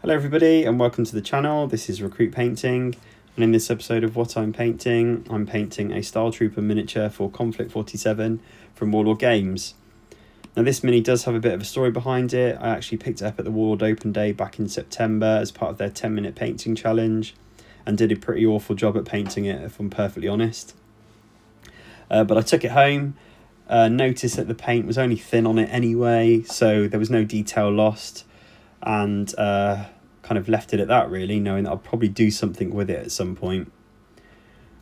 Hello everybody and welcome to the channel. This is Recruit Painting, and in this episode of What I'm painting a Stalhtruppen miniature for Konflikt 47 from Warlord Games. Now this mini does have a bit of a story behind it. I actually picked it up at the Warlord Open Day back in September as part of their 10-minute painting challenge and did a pretty awful job at painting it, if I'm perfectly honest. But I took it home, noticed that the paint was only thin on it anyway, so there was no detail lost, and kind of left it at that really, knowing that I'll probably do something with it at some point.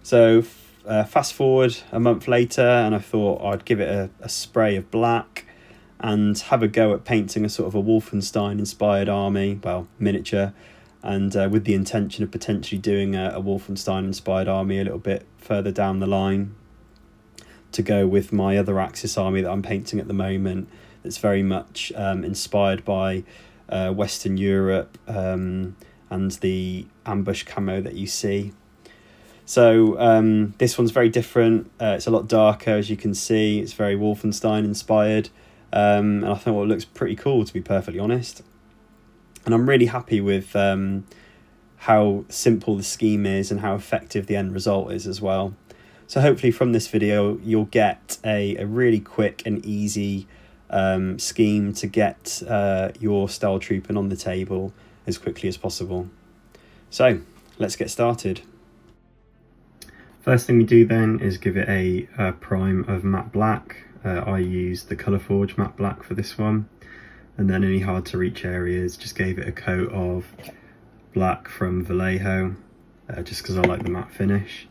So fast forward a month later, and I thought I'd give it a spray of black and have a go at painting a sort of a Wolfenstein-inspired army, well, miniature, and with the intention of potentially doing a Wolfenstein-inspired army a little bit further down the line to go with my other Axis army that I'm painting at the moment, that's very much inspired by Western Europe and the ambush camo that you see. So this one's very different. It's a lot darker, as you can see. It's very Wolfenstein inspired, and I thought it looks pretty cool, to be perfectly honest. And I'm really happy with how simple the scheme is and how effective the end result is as well. So hopefully from this video you'll get a really quick and easy scheme to get your Stalhtruppen on the table as quickly as possible. So let's get started. First thing we do then is give it a prime of matte black. I used the Colourforge matte black for this one, and then any hard to reach areas just gave it a coat of black from Vallejo, just because I like the matte finish.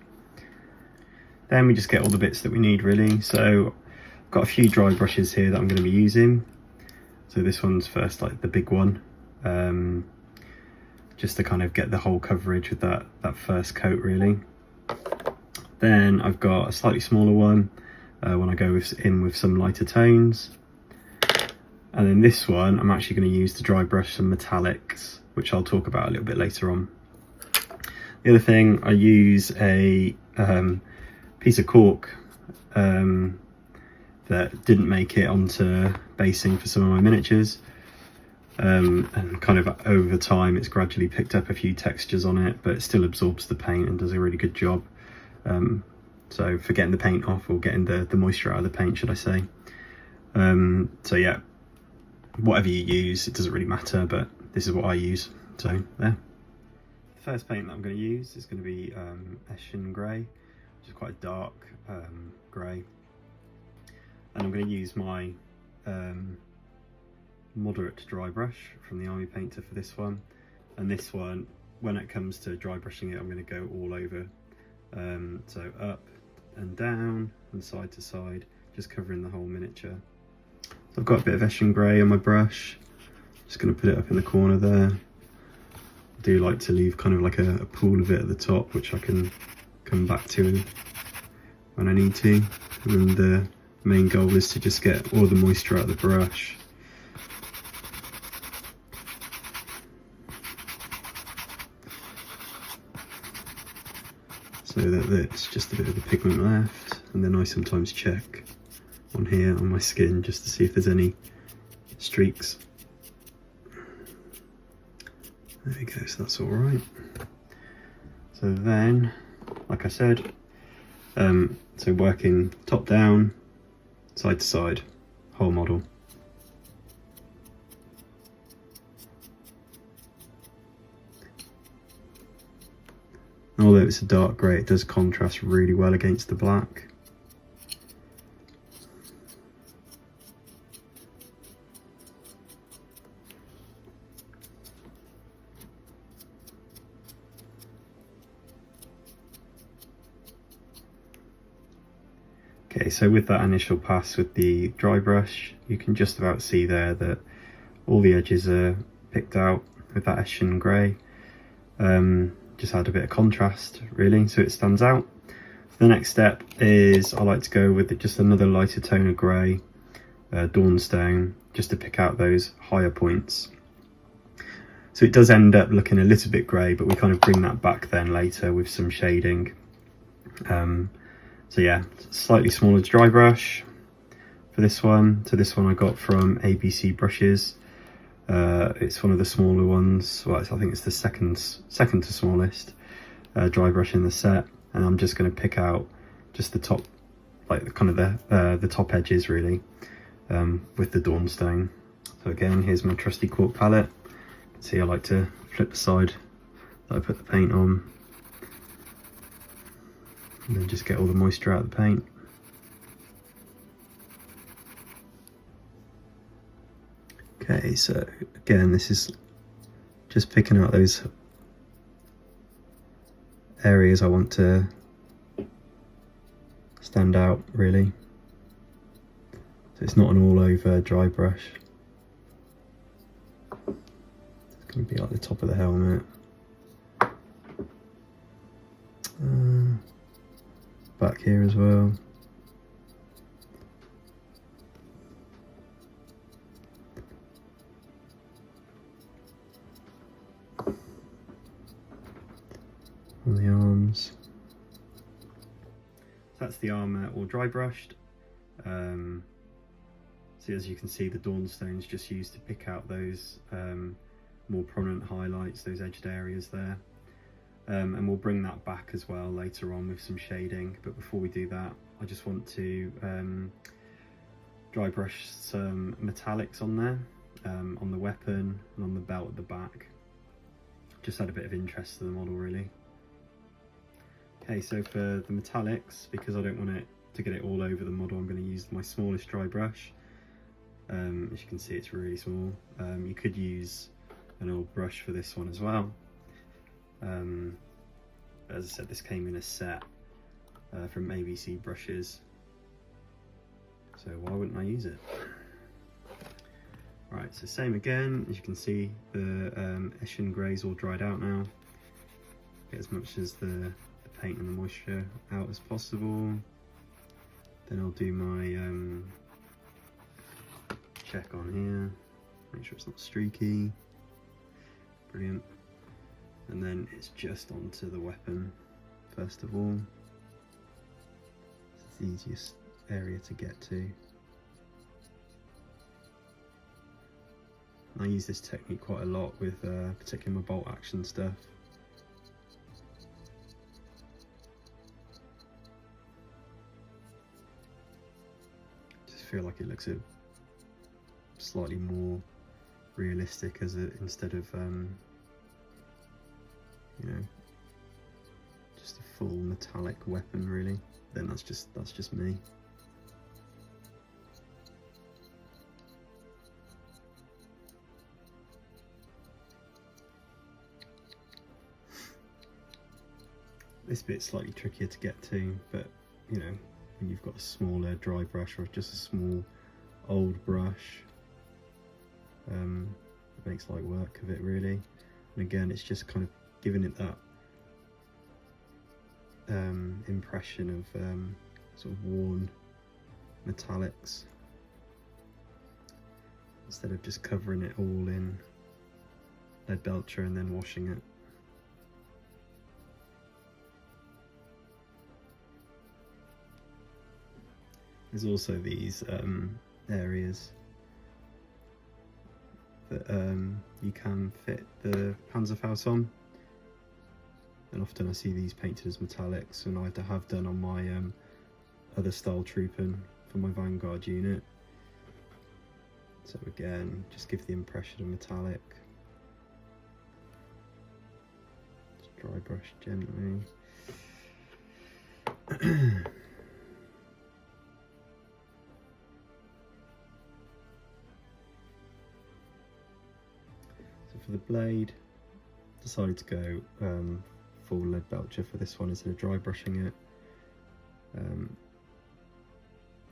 Then we just get all the bits that we need really. So got a few dry brushes here that I'm going to be using. So this one's first, like the big one, just to kind of get the whole coverage with that first coat really. Then I've got a slightly smaller one when I go in with some lighter tones. And then this one I'm actually going to use to dry brush some metallics, which I'll talk about a little bit later on. The other thing, I use a piece of cork that didn't make it onto basing for some of my miniatures, and kind of over time it's gradually picked up a few textures on it, but it still absorbs the paint and does a really good job. So for getting the paint off, or getting the moisture out of the paint, should I say. So yeah, whatever you use, it doesn't really matter, but this is what I use. So there. The first paint that I'm going to use is going to be Eshin Grey, which is quite a dark grey. And I'm going to use my moderate dry brush from the Army Painter for this one. And this one, when it comes to dry brushing it, I'm going to go all over. So up and down and side to side, just covering the whole miniature. So I've got a bit of Eshin Grey on my brush. Just going to put it up in the corner there. I do like to leave kind of like a pool of it at the top, which I can come back to when I need to. And the main goal is to just get all the moisture out of the brush. So that it's just a bit of the pigment left, and then I sometimes check on here on my skin just to see if there's any streaks. There we go, so that's all right. So then, like I said, so working top down, side to side, whole model. Although it's a dark grey, it does contrast really well against the black. Okay, so with that initial pass with the dry brush, you can just about see there that all the edges are picked out with that Eshin Grey. Just add a bit of contrast really, so it stands out. The next step is I like to go with just another lighter tone of grey, Dawnstone, just to pick out those higher points. So it does end up looking a little bit grey, but we kind of bring that back then later with some shading. So yeah, slightly smaller dry brush for this one. So this one I got from ABC Brushes. It's one of the smaller ones. Well, I think it's the second to smallest dry brush in the set, and I'm just going to pick out just the top, like the top edges really, with the Dawnstone. So again, here's my trusty cork palette. You can see I like to flip the side that I put the paint on, and then just get all the moisture out of the paint. Okay, so again, this is just picking out those areas I want to stand out really. So it's not an all over dry brush. It's going to be like the top of the helmet. Back here as well. On the arms. So that's the armour all dry brushed. So as you can see, the Dawnstone's just used to pick out those more prominent highlights, those edged areas there. And we'll bring that back as well later on with some shading. But before we do that, I just want to dry brush some metallics on there, on the weapon and on the belt at the back. Just add a bit of interest to the model really. Okay, so for the metallics, because I don't want it to get it all over the model, I'm going to use my smallest dry brush. As you can see, it's really small. You could use an old brush for this one as well. As I said, this came in a set from ABC brushes, so why wouldn't I use it? Right, so same again. As you can see, the Eshin Grey's all dried out now. Get as much as the paint and the moisture out as possible. Then I'll do my check on here, make sure it's not streaky. Brilliant. And then it's just onto the weapon first of all. It's the easiest area to get to. And I use this technique quite a lot with particularly my bolt action stuff. Just feel like it looks a slightly more realistic as instead of you know, just a full metallic weapon really. Then that's just me. This bit's slightly trickier to get to, but you know, when you've got a smaller dry brush or just a small old brush, it makes light work of it really. And again, it's just kind of giving it that impression of sort of worn metallics, instead of just covering it all in Leadbelcher and then washing it. There's also these areas that you can fit the Panzerfaust on, and often I see these painted as metallics, and I have done on my other Stalhtruppen for my Vanguard unit. So again, just give the impression of metallic. Just dry brush gently. For the blade, decided to go full Leadbelcher for this one instead of dry brushing it.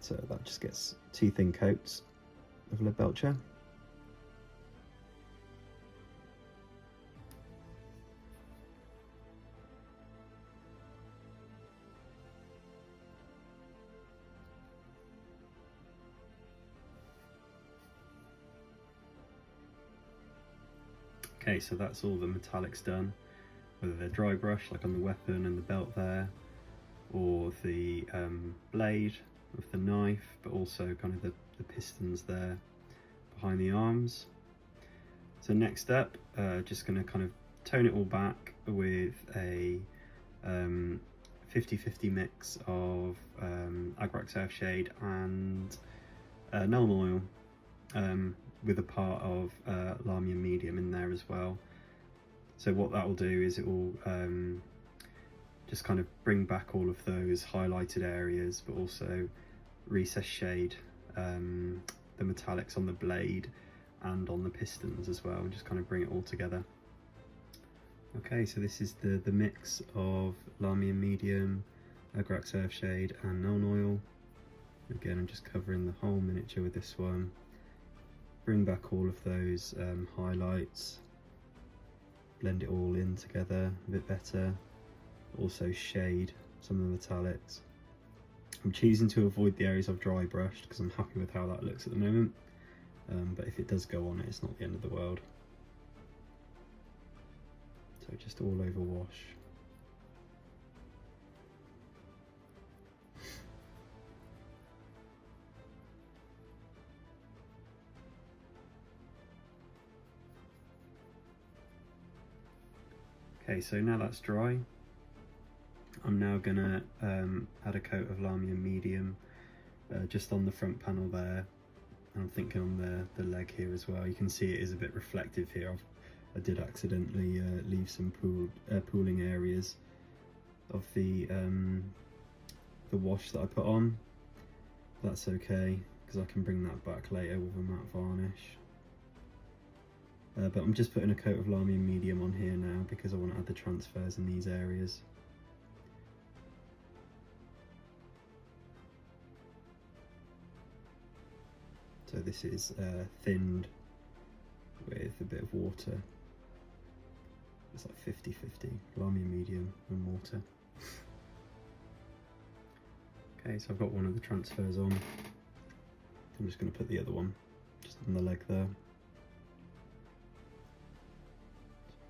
So that just gets 2 thin coats of Leadbelcher. Okay, so that's all the metallics done, whether they're dry brush like on the weapon and the belt there, or the blade with the knife, but also kind of the pistons there behind the arms. So next step, just going to kind of tone it all back with a 50-50 mix of Agrax Earthshade and Nuln Oil, with a part of Lahmian Medium in there as well. So what that will do is it will just kind of bring back all of those highlighted areas, but also recessed shade the metallics on the blade and on the pistons as well, and just kind of bring it all together. Okay, so this is the mix of Lahmian Medium, Agrax Earthshade and Nuln Oil. Again, I'm just covering the whole miniature with this one. Bring back all of those highlights, blend it all in together a bit better. Also shade some of the metallics. I'm choosing to avoid the areas I've dry brushed because I'm happy with how that looks at the moment, but if it does go on, it's not the end of the world. So just all over wash. Okay, so now that's dry, I'm now gonna add a coat of Lahmian Medium just on the front panel there. And I'm thinking on the leg here as well. You can see it is a bit reflective here. I did accidentally leave some pooling areas of the wash that I put on. That's okay, because I can bring that back later with a matte varnish. But I'm just putting a coat of Lahmian Medium on here now because I want to add the transfers in these areas. So this is thinned with a bit of water. It's like 50-50, Lahmian Medium and water. Okay, so I've got one of the transfers on. I'm just going to put the other one just on the leg there.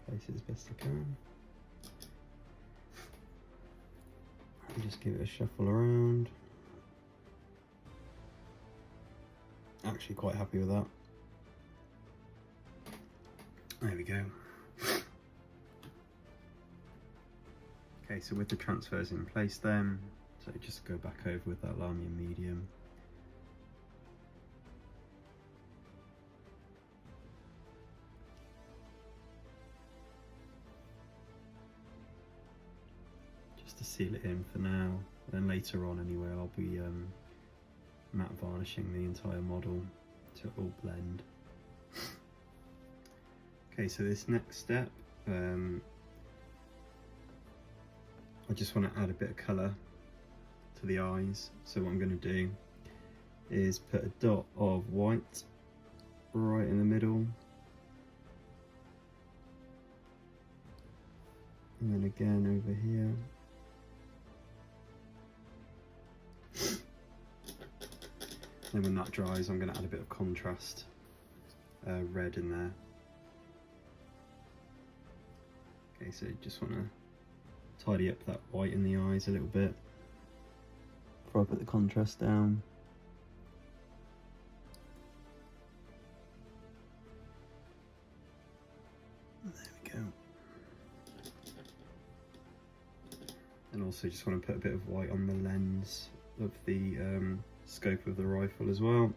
Place it as best I can. And just give it a shuffle around. Actually quite happy with that. There we go. Okay, so with the transfers in place then, so just go back over with that Lahmian Medium. Just to seal it in for now, and then later on anyway I'll be matte varnishing the entire model to all blend. Okay, so this next step, I just want to add a bit of colour to the eyes. So what I'm going to do is put a dot of white right in the middle, and then again over here. Then when that dries, I'm going to add a bit of contrast red in there. Okay, so just want to tidy up that white in the eyes a little bit before I put the contrast down. There we go. And also just want to put a bit of white on the lens of the scope of the rifle as well.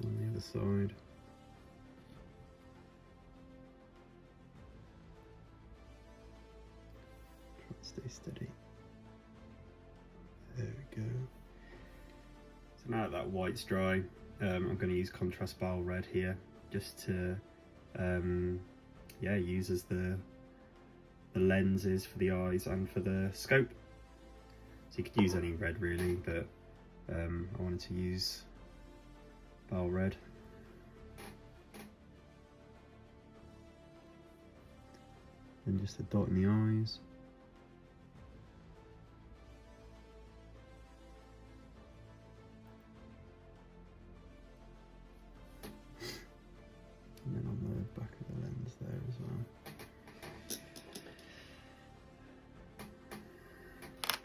On the other side. Try and stay steady. There we go. So now that white's dry, I'm going to use contrast Baal Red here, just to use as the lenses for the eyes and for the scope. So you could use any red really, but I wanted to use Baal Red. Then just a dot in the eyes. And then on the back of the lens there as well.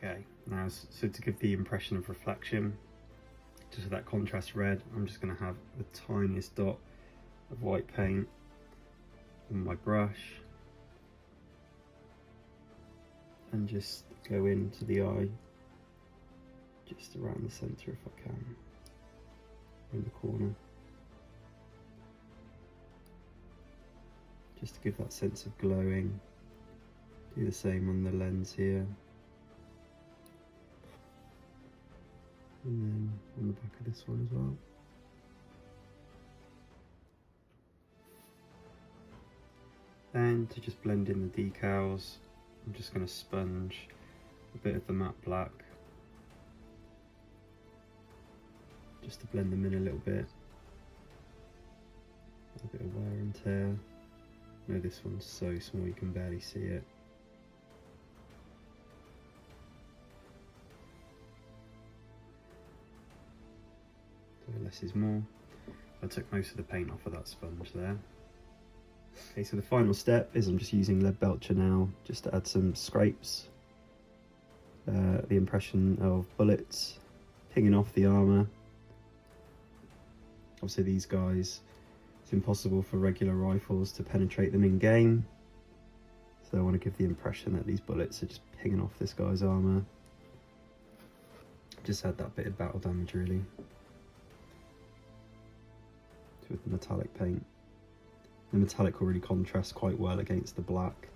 Okay, now nice. So to give the impression of reflection, just with that contrast red, I'm just going to have the tiniest dot of white paint on my brush and just go into the eye, just around the centre if I can, in the corner, just to give that sense of glowing. Do the same on the lens here, and then on the back of this one as well. And to just blend in the decals, I'm just going to sponge a bit of the matte black, just to blend them in a little bit. A bit of wear and tear. No, this one's so small you can barely see it. So less is more. I took most of the paint off of that sponge there. Okay, so the final step is I'm just using Leadbelcher now, just to add some scrapes. The impression of bullets pinging off the armour. Obviously these guys, it's impossible for regular rifles to penetrate them in game. So I want to give the impression that these bullets are just pinging off this guy's armour. Just add that bit of battle damage really. With the metallic paint. The metallic will really contrast quite well against the black.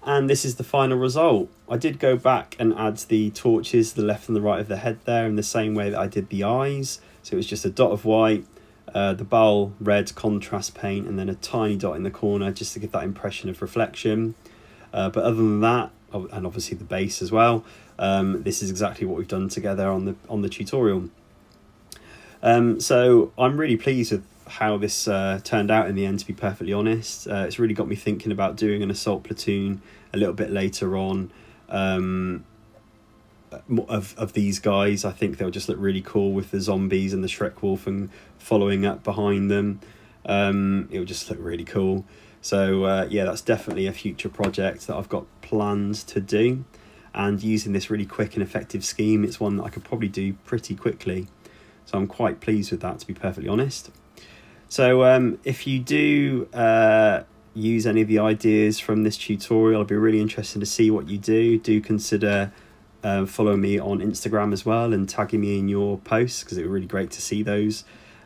And this is the final result. I did go back and add the torches to the left and the right of the head there in the same way that I did the eyes. So it was just a dot of white, the Baal Red contrast paint, and then a tiny dot in the corner just to give that impression of reflection. But other than that, and obviously the base as well, this is exactly what we've done together on the tutorial. So I'm really pleased with how this turned out in the end, to be perfectly honest. It's really got me thinking about doing an assault platoon a little bit later on of these guys. I think they'll just look really cool with the zombies and the Shrek Wolf and following up behind them. It'll just look really cool. So yeah, that's definitely a future project that I've got planned to do, and using this really quick and effective scheme, it's one that I could probably do pretty quickly. So I'm quite pleased with that, to be perfectly honest. So if you do use any of the ideas from this tutorial, I'd be really interested to see what you do. Do consider following me on Instagram as well and tagging me in your posts, because it would be really great to see those.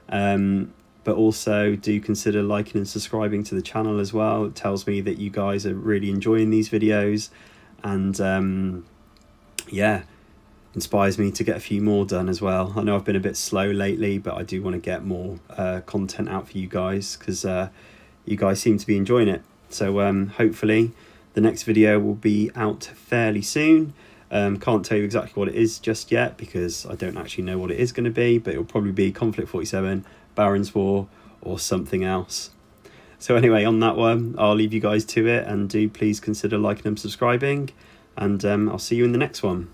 But also do consider liking and subscribing to the channel as well. It tells me that you guys are really enjoying these videos, and yeah, inspires me to get a few more done as well. I know I've been a bit slow lately, but I do want to get more content out for you guys, because you guys seem to be enjoying it. So hopefully the next video will be out fairly soon. Can't tell you exactly what it is just yet, because I don't actually know what it is going to be, but it'll probably be Konflikt 47, Baron's War, or something else. So anyway, on that one, I'll leave you guys to it, and do please consider liking and subscribing, and I'll see you in the next one.